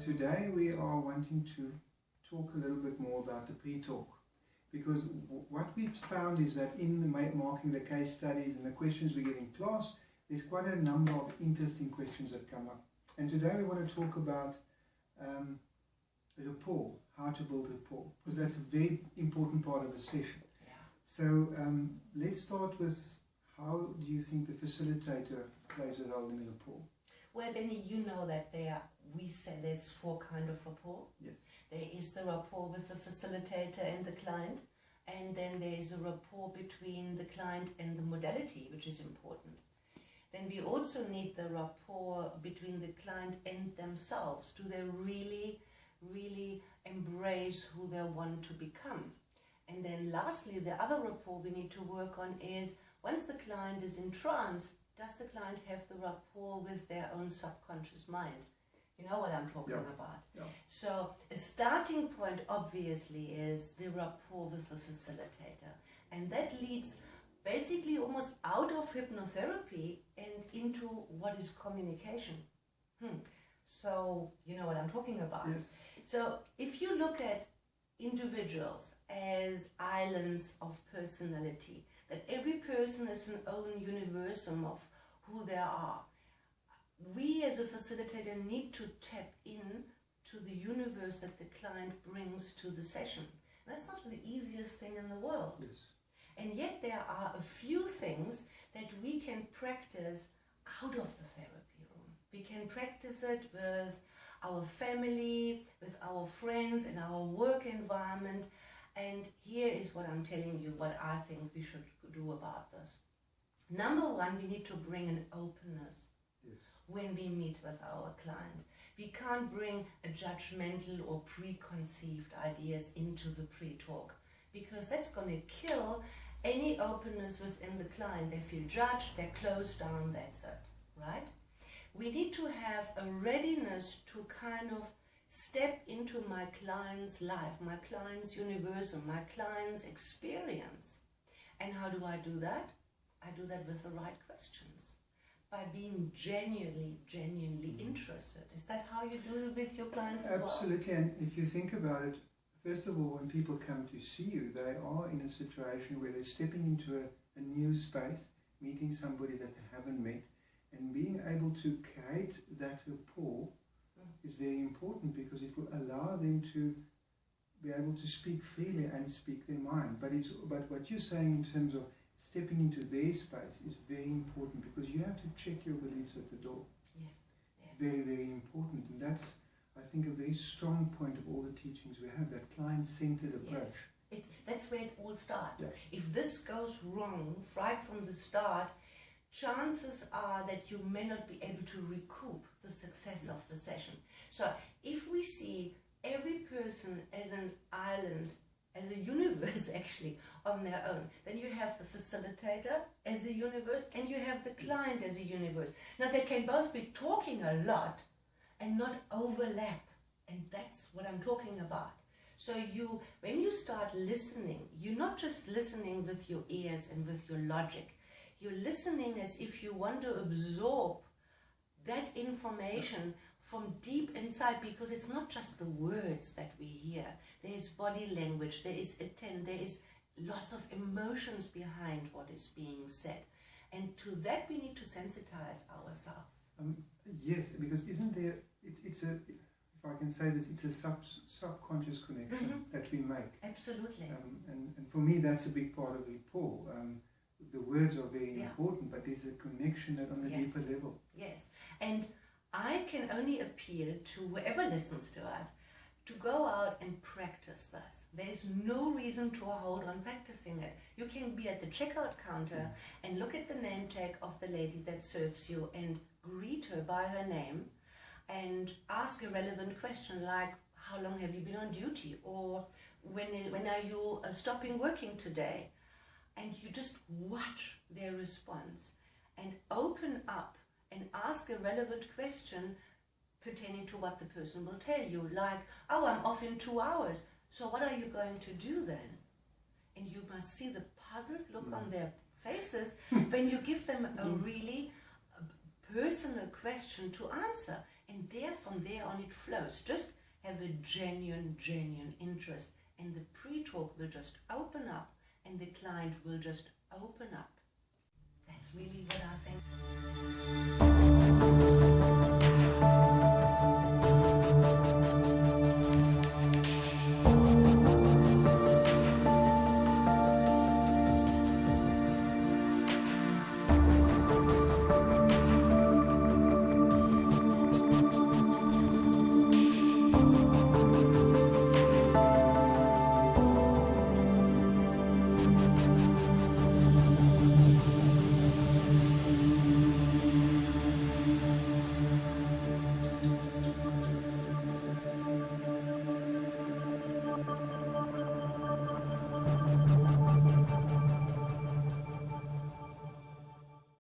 today we are wanting to talk a little bit more about the pre-talk, because what we've found is that in the marking the case studies and the questions we get in class, there's quite a number of interesting questions that come up. And today we want to talk about rapport, how to build rapport, because that's a very important part of a session. Yeah. So let's start with, how do you think the facilitator plays a role in rapport? Well, Benny, you know that we say there's 4 kinds of rapport. Yes. There is the rapport with the facilitator and the client, and then there is a rapport between the client and the modality, which is important. Then we also need the rapport between the client and themselves. Do they really embrace who they want to become? And then lastly, the other rapport we need to work on is, once the client is in trance, does the client have the rapport with their own subconscious mind? You know what I'm talking about. Yeah. So a starting point obviously is the rapport with the facilitator, and that leads basically almost out of hypnotherapy and into what is communication. So you know what I'm talking about. Yes. So if you look at individuals as islands of personality, that every person is an own universum of who they are, we as a facilitator need to tap in to the universe that the client brings to the session. That's not the easiest thing in the world. Yes. And yet there are a few things that we can practice out of the therapy room. We can practice it with our family, with our friends, in our work environment. And here is what I'm telling you, what I think we should do about this. Number one, we need to bring an openness. Yes. When we meet with our client. We can't bring a judgmental or preconceived ideas into the pre-talk, because that's going to kill any openness within the client. They feel judged, they're closed down, that's it, right? We need to have a readiness to kind of step into my client's life, my client's universum, my client's experience. And how do I do that? I do that with the right questions. By being genuinely interested. Is that how you do it with your clients as well? Absolutely, and if you think about it, first of all, when people come to see you, they are in a situation where they're stepping into a new space, meeting somebody that they haven't met, and being able to create that rapport is very important, because it will allow them to be able to speak freely and speak their mind. But what you're saying in terms of stepping into their space is very important, because you have to check your beliefs at the door. Yes. Yes. Very, very important. And that's, I think, a very strong point of all the teachings we have, that client-centered approach. Yes. That's where it all starts. Yeah. If this goes wrong right from the start, chances are that you may not be able to recoup the success of the session. So if we see every person as an island, as a universe actually, on their own, then you have the facilitator as a universe and you have the client as a universe. Now they can both be talking a lot and not overlap, and that's what I'm talking about. So when you start listening, you're not just listening with your ears and with your logic. You're listening as if you want to absorb that information from deep inside, because it's not just the words that we hear. There is body language, there is intent, there is lots of emotions behind what is being said. And to that we need to sensitize ourselves. Yes, because isn't there, it's a, if I can say this, it's a subconscious connection that we make. Absolutely. And for me that's a big part of rapport. The words are very important, but there's a connection that on a deeper level. Yes, and I can only appeal to whoever listens to us to go out and practice this. There's no reason to hold on practicing it. You can be at the checkout counter and look at the name tag of the lady that serves you and greet her by her name and ask a relevant question like, how long have you been on duty? Or when are you stopping working today? And you just watch their response and open up and ask a relevant question pertaining to what the person will tell you, like, oh, I'm off in 2 hours, so what are you going to do then? And you must see the puzzled look on their faces when you give them a really personal question to answer. And there, from there on, it flows. Just have a genuine interest, and the pre-talk will just open up, and the client will just open up.